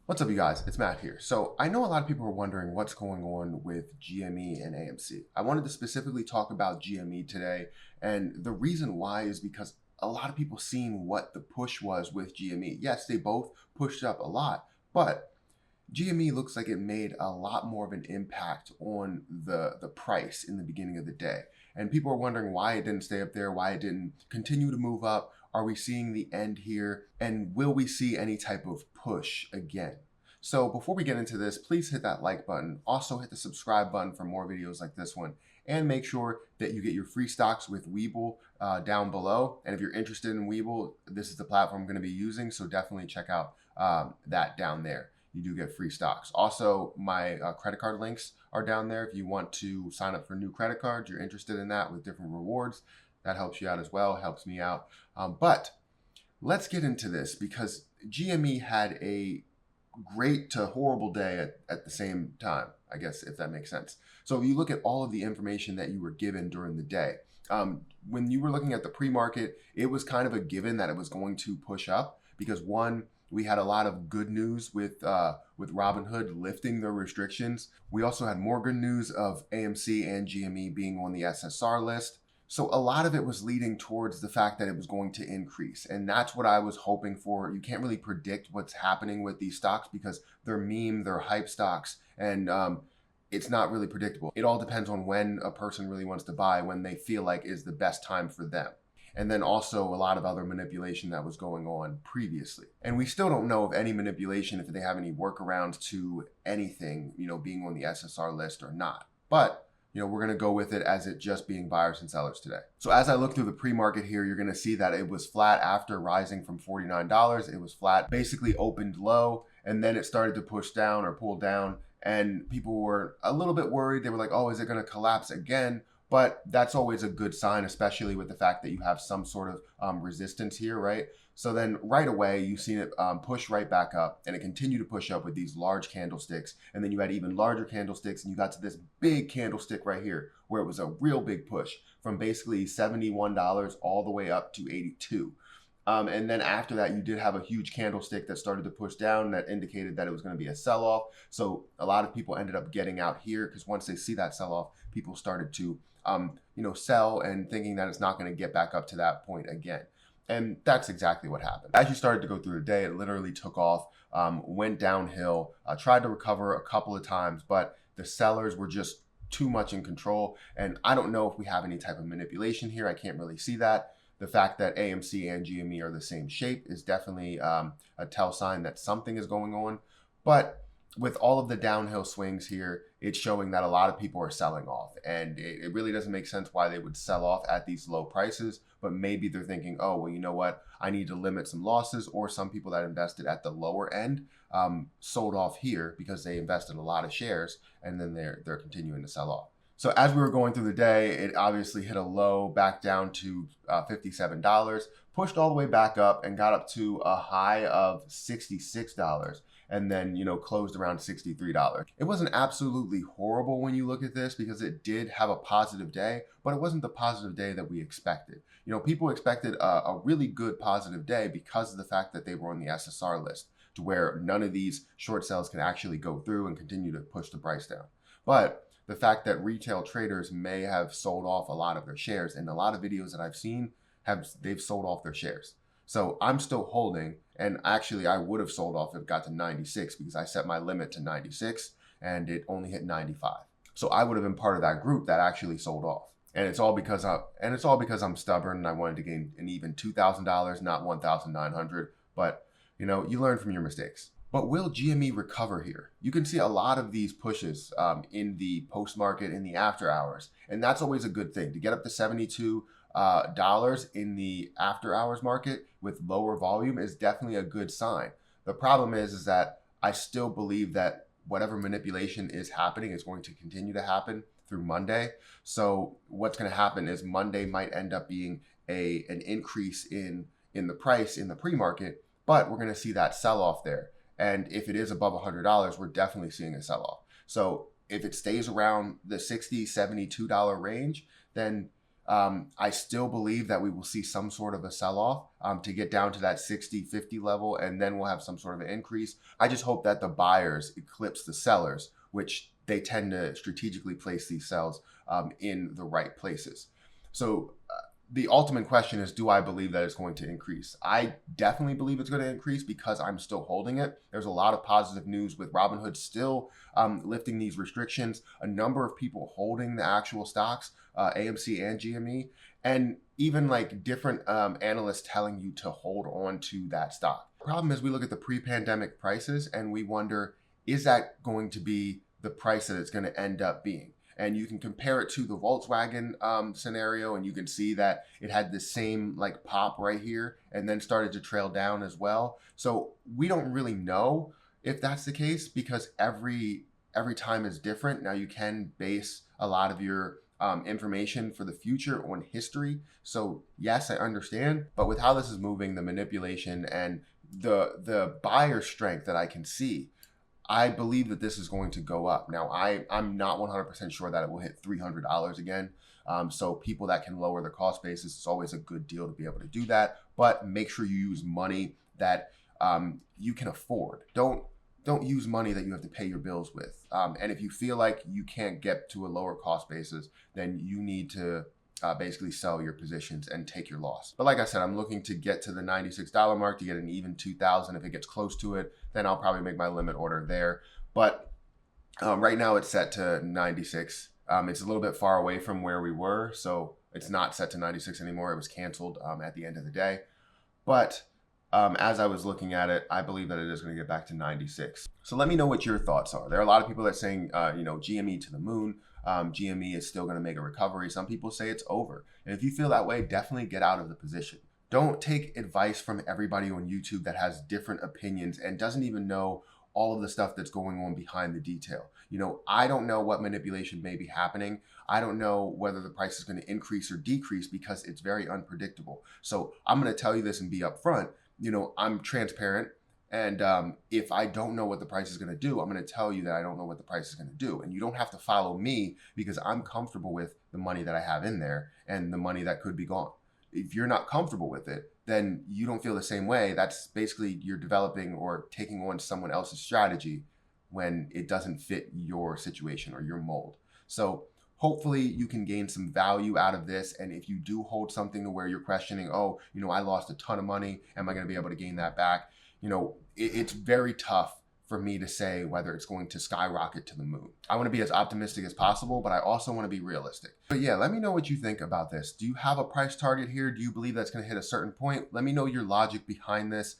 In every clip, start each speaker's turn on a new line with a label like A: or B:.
A: What's up, you guys? It's Matt here. So I know a lot of people are wondering what's going on with GME and AMC. I wanted to specifically talk about GME today, and the reason why is because a lot of people seen what the push was with GME. Yes, they both pushed up a lot, but GME looks like it made a lot more of an impact on the price in the beginning of the day. And people are wondering why it didn't stay up there, why it didn't continue to move up. Are we seeing the end here? And will we see any type of push again? So before we get into this, please hit that like button. Also hit the subscribe button for more videos like this one. And make sure that you get your free stocks with Webull down below. And if you're interested in Webull, this is the platform I'm going to be using. So definitely check out that down there. You do get free stocks. Also, my credit card links are down there. If you want to sign up for new credit cards, you're interested in that with different rewards, that helps you out as well, helps me out. But let's get into this because GME had a great to horrible day at the same time, I guess, if that makes sense. So if you look at all of the information that you were given during the day, when you were looking at the pre-market, it was kind of a given that it was going to push up because one, we had a lot of good news with Robinhood lifting their restrictions. We also had more good news of AMC and GME being on the SSR list. So a lot of it was leading towards the fact that it was going to increase. And that's what I was hoping for. You can't really predict what's happening with these stocks because they're meme, they're hype stocks, and it's not really predictable. It all depends on when a person really wants to buy, when they feel like is the best time for them. And then also a lot of other manipulation that was going on previously. And we still don't know of any manipulation, if they have any workarounds to anything, being on the SSR list or not. But we're going to go with it as it just being buyers and sellers today. So as I look through the pre-market here, you're going to see that it was flat after rising from $49. It was flat, basically opened low, and then it started to push down or pull down. And people were a little bit worried. They were like, oh, is it going to collapse again? But that's always a good sign, especially with the fact that you have some sort of resistance here, right? So then right away, you've seen it push right back up, and it continued to push up with these large candlesticks. And then you had even larger candlesticks, and you got to this big candlestick right here, where it was a real big push from basically $71 all the way up to 82. And then after that, you did have a huge candlestick that started to push down that indicated that it was going to be a sell-off. So a lot of people ended up getting out here because once they see that sell-off, people started to sell and thinking that it's not going to get back up to that point again. And that's exactly what happened. As you started to go through the day, it literally took off, went downhill, tried to recover a couple of times, but the sellers were just too much in control. And I don't know if we have any type of manipulation here. I can't really see that. The fact that AMC and GME are the same shape is definitely a tell sign that something is going on. But with all of the downhill swings here, it's showing that a lot of people are selling off. And it really doesn't make sense why they would sell off at these low prices. But maybe they're thinking, oh, well, you know what? I need to limit some losses. Or some people that invested at the lower end sold off here because they invested a lot of shares. And then they're continuing to sell off. So as we were going through the day, it obviously hit a low back down to $57, pushed all the way back up and got up to a high of $66 and then, closed around $63. It wasn't absolutely horrible when you look at this because it did have a positive day, but it wasn't the positive day that we expected. People expected a really good positive day because of the fact that they were on the SSR list to where none of these short sales can actually go through and continue to push the price down. But the fact that retail traders may have sold off a lot of their shares, and a lot of videos that I've seen they've sold off their shares. So I'm still holding, and actually I would have sold off if it got to 96 because I set my limit to 96 and it only hit 95. So I would have been part of that group that actually sold off. And it's all because I'm stubborn and I wanted to gain an even $2,000, not $1,900. But you learn from your mistakes. But will GME recover here? You can see a lot of these pushes in the post market, in the after hours, and that's always a good thing. To get up to $72 in the after hours market with lower volume is definitely a good sign. The problem is that I still believe that whatever manipulation is happening is going to continue to happen through Monday. So what's going to happen is Monday might end up being an increase in the price in the pre-market, but we're going to see that sell off there. And if it is above $100, we're definitely seeing a sell-off. So if it stays around the $60, $72 range, then I still believe that we will see some sort of a sell-off to get down to that 60-50 level, and then we'll have some sort of an increase. I just hope that the buyers eclipse the sellers, which they tend to strategically place these sells in the right places. So the ultimate question is, do I believe that it's going to increase? I definitely believe it's going to increase because I'm still holding it. There's a lot of positive news with Robinhood still lifting these restrictions, a number of people holding the actual stocks, AMC and GME, and even like different analysts telling you to hold on to that stock. Problem is, we look at the pre-pandemic prices and we wonder, is that going to be the price that it's going to end up being? And you can compare it to the Volkswagen scenario, and you can see that it had the same like pop right here and then started to trail down as well. So we don't really know if that's the case because every time is different. Now you can base a lot of your information for the future on history. So yes, I understand, but with how this is moving, the manipulation and the buyer strength that I can see, I believe that this is going to go up. Now, I'm not 100% sure that it will hit $300 again. So people that can lower their cost basis, it's always a good deal to be able to do that. But make sure you use money that you can afford. Don't use money that you have to pay your bills with. And if you feel like you can't get to a lower cost basis, then you need to basically sell your positions and take your loss. But like I said, I'm looking to get to the $96 mark to get an even 2,000. If it gets close to it, then I'll probably make my limit order there. But right now it's set to 96. It's a little bit far away from where we were, so it's not set to 96 anymore. It was canceled at the end of the day. But as I was looking at it, I believe that it is going to get back to 96. So let me know what your thoughts are. There are a lot of people that are saying, GME to the moon. GME is still going to make a recovery. Some people say it's over. And if you feel that way, definitely get out of the position. Don't take advice from everybody on YouTube that has different opinions and doesn't even know all of the stuff that's going on behind the detail. I don't know what manipulation may be happening. I don't know whether the price is going to increase or decrease because it's very unpredictable. So I'm going to tell you this and be upfront. I'm transparent. And if I don't know what the price is going to do, I'm going to tell you that I don't know what the price is going to do. And you don't have to follow me because I'm comfortable with the money that I have in there and the money that could be gone. If you're not comfortable with it, then you don't feel the same way. That's basically you're developing or taking on someone else's strategy when it doesn't fit your situation or your mold. So hopefully you can gain some value out of this. And if you do hold something to where you're questioning, I lost a ton of money. Am I going to be able to gain that back? It's very tough for me to say whether it's going to skyrocket to the moon. I want to be as optimistic as possible, but I also want to be realistic. But yeah, let me know what you think about this. Do you have a price target here? Do you believe that's going to hit a certain point? Let me know your logic behind this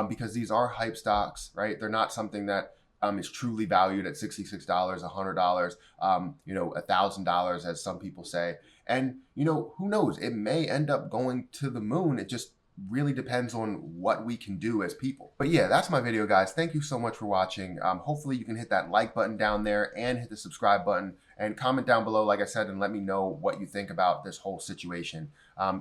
A: because these are hype stocks, right? They're not something that is truly valued at $66, $100, $1,000 as some people say. And, who knows? It may end up going to the moon. It just really depends on what we can do as people. But yeah, that's my video, guys. Thank you so much for watching. Hopefully you can hit that like button down there and hit the subscribe button and comment down below, like I said, and let me know what you think about this whole situation.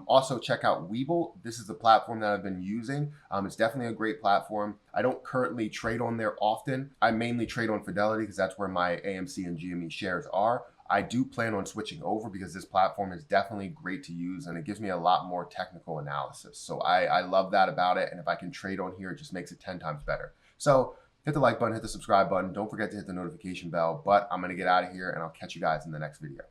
A: Also check out Webull. This is the platform that I've been using. It's definitely a great platform. I don't currently trade on there often. I mainly trade on Fidelity because that's where my AMC and GME shares are. I do plan on switching over because this platform is definitely great to use and it gives me a lot more technical analysis. So I love that about it. And if I can trade on here, it just makes it 10 times better. So hit the like button, hit the subscribe button. Don't forget to hit the notification bell, but I'm going to get out of here and I'll catch you guys in the next video.